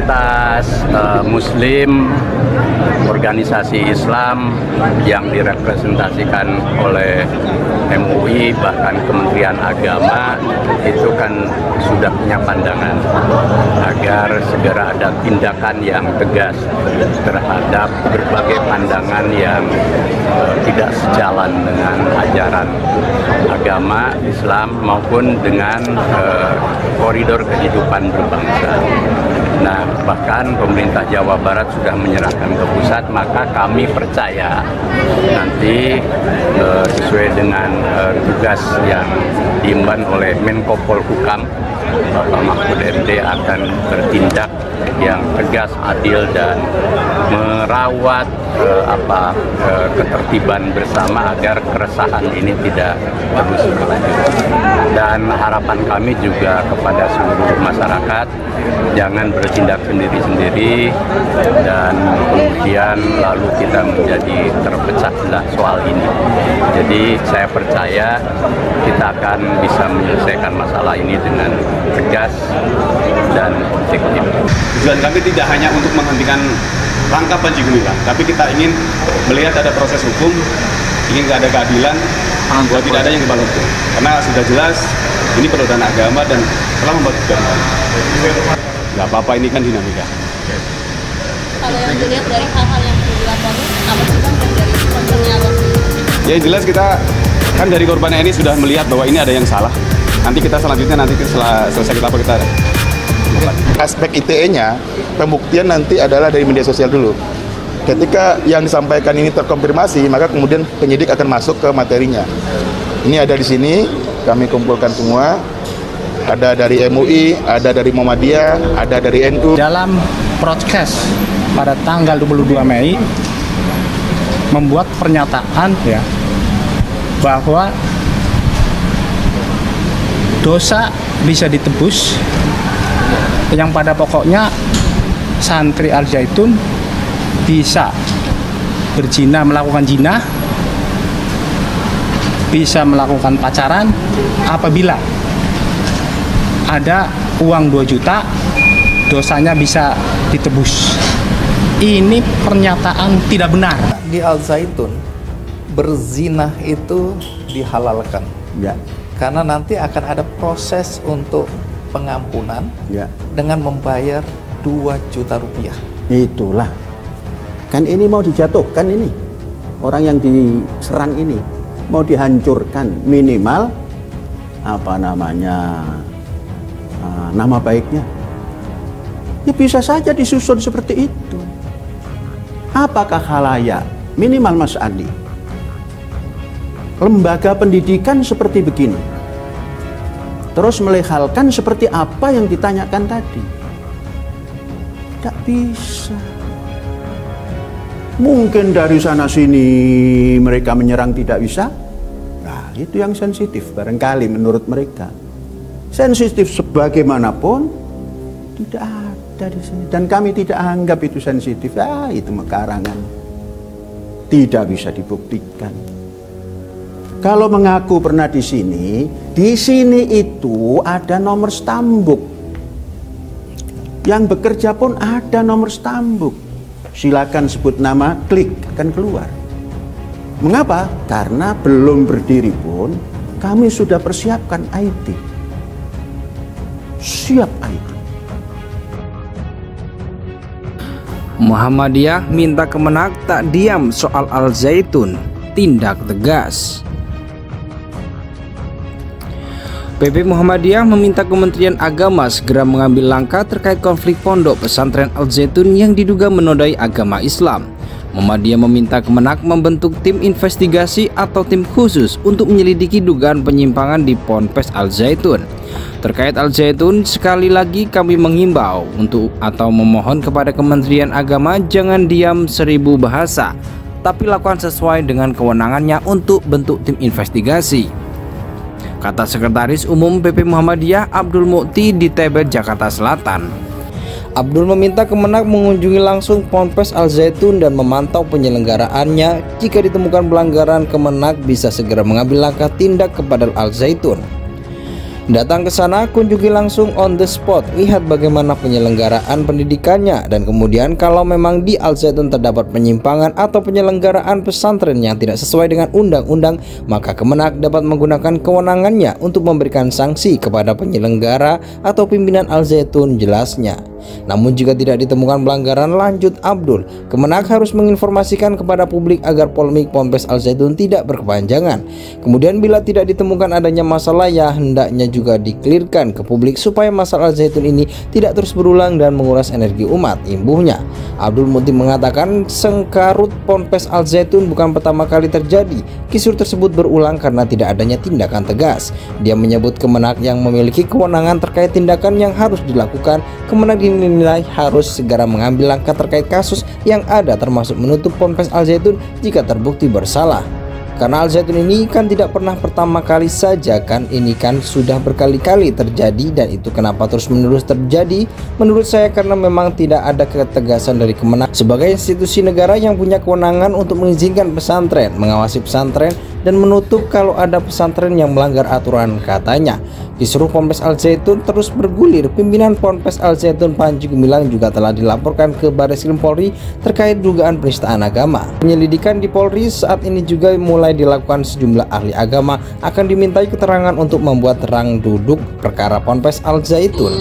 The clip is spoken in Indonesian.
komunitas Muslim, organisasi Islam yang direpresentasikan oleh MUI, bahkan Kementerian Agama itu kan sudah punya pandangan agar segera ada tindakan yang tegas terhadap berbagai pandangan yang tidak sejalan dengan ajaran agama Islam maupun dengan koridor kehidupan berbangsa. Nah, bahkan pemerintah Jawa Barat sudah menyerahkan ke pusat, maka kami percaya nanti sesuai dengan tugas yang diemban oleh Menko Polhukam, Bapak Mahfud MD akan bertindak yang tegas, adil, dan merawat ketertiban bersama agar keresahan ini tidak terus berlanjut. Dan harapan kami juga kepada seluruh masyarakat, jangan bertindak sendiri-sendiri dan kemudian lalu kita menjadi terpecah belah soal ini. Jadi saya percaya kita akan bisa menyelesaikan masalah ini dengan tegas dan objektif. Tujuan kami tidak hanya untuk menghentikan langkah Panji Gumilang, tapi kita ingin melihat ada proses hukum, ingin ada keadilan, bahwa tidak ada yang dibalik hukum. Karena sudah jelas ini penodaan agama dan telah membuat kegaduhan. Nggak apa-apa, ini kan dinamika. Kalau yang dilihat dari hal-hal yang dilaporkan, apa sih Bang dari konsernya Abang? Ya yang jelas kita kan dari korban ini sudah melihat bahwa ini ada yang salah. Nanti kita selanjutnya setelah selesai kita aspek ITE-nya, pembuktian nanti adalah dari media sosial dulu. Ketika yang disampaikan ini terkonfirmasi, maka kemudian penyidik akan masuk ke materinya. Ini ada di sini, kami kumpulkan semua. Ada dari MUI, ada dari Muhammadiyah, ada dari NU. Dalam proses pada tanggal 22 Mei membuat pernyataan ya bahwa dosa bisa ditebus, yang pada pokoknya santri Al Zaitun bisa berzina, melakukan zina, bisa melakukan pacaran apabila ada uang 2 juta, dosanya bisa ditebus. Ini pernyataan tidak benar. Di Al Zaitun berzina itu dihalalkan ya, karena nanti akan ada proses untuk pengampunan ya, dengan membayar 2 juta rupiah. Itulah, kan ini mau dijatuhkan, ini orang yang diserang ini mau dihancurkan, minimal nama baiknya. Ya bisa saja disusun seperti itu. Apakah khalayak, minimal Mas Adi, lembaga pendidikan seperti begini, terus melehalkan seperti apa yang ditanyakan tadi? Tidak bisa. Mungkin dari sana sini mereka menyerang tidak bisa. Nah, itu yang sensitif barangkali menurut mereka. Sensitif sebagaimanapun tidak ada di sini, dan kami tidak anggap itu sensitif. Itu mekarangan, tidak bisa dibuktikan. Kalau mengaku pernah di sini itu ada nomor stambuk. Yang bekerja pun ada nomor stambuk. Silakan sebut nama, klik, akan keluar. Mengapa? Karena belum berdiri pun kami sudah persiapkan IT. Siap IT. Muhammadiyah minta Kemenak tak diam soal Al Zaitun, tindak tegas. PP Muhammadiyah meminta Kementerian Agama segera mengambil langkah terkait konflik pondok pesantren Al Zaitun yang diduga menodai agama Islam. Muhammadiyah meminta Kemenak membentuk tim investigasi atau tim khusus untuk menyelidiki dugaan penyimpangan di Ponpes Al Zaitun. Terkait Al Zaitun, sekali lagi kami menghimbau atau memohon kepada Kementerian Agama jangan diam 1000 bahasa, tapi lakukan sesuai dengan kewenangannya untuk bentuk tim investigasi, kata Sekretaris Umum PP Muhammadiyah Abdul Mukti di Tebet, Jakarta Selatan. Abdul meminta Kemenak mengunjungi langsung Ponpes Al Zaitun dan memantau penyelenggaraannya. Jika ditemukan pelanggaran, Kemenak bisa segera mengambil langkah tindak kepada Al Zaitun. Datang ke sana, kunjungi langsung on the spot, lihat bagaimana penyelenggaraan pendidikannya, dan kemudian kalau memang di Al Zaitun terdapat penyimpangan atau penyelenggaraan pesantren yang tidak sesuai dengan undang-undang, maka Kemenak dapat menggunakan kewenangannya untuk memberikan sanksi kepada penyelenggara atau pimpinan Al Zaitun, jelasnya. Namun jika tidak ditemukan pelanggaran, lanjut Abdul, Kemenak harus menginformasikan kepada publik agar polemik Ponpes Al Zaitun tidak berkepanjangan. Kemudian bila tidak ditemukan adanya masalah, ya hendaknya juga dikelirkan ke publik supaya masalah Al Zaitun ini tidak terus berulang dan menguras energi umat, imbuhnya. Abdul Muti mengatakan sengkarut Ponpes Al Zaitun bukan pertama kali terjadi. Kisru tersebut berulang karena tidak adanya tindakan tegas. Dia menyebut Kemenak yang memiliki kewenangan terkait tindakan yang harus dilakukan. Kemenak dinilai harus segera mengambil langkah terkait kasus yang ada, termasuk menutup Ponpes Al Zaitun jika terbukti bersalah. Karena Al Zaitun ini kan tidak pernah pertama kali saja kan, ini kan sudah berkali-kali terjadi, dan itu kenapa terus-menerus terjadi? Menurut saya karena memang tidak ada ketegasan dari Kemenak sebagai institusi negara yang punya kewenangan untuk mengizinkan pesantren, mengawasi pesantren, dan menutup kalau ada pesantren yang melanggar aturan, katanya. Kisruh Ponpes Al Zaitun terus bergulir. Pimpinan Ponpes Al Zaitun Panji Gumilang juga telah dilaporkan ke Bareskrim Polri terkait dugaan penistaan agama. Penyelidikan di Polri saat ini juga mulai dilakukan. Sejumlah ahli agama akan dimintai keterangan untuk membuat terang duduk perkara Ponpes Al Zaitun.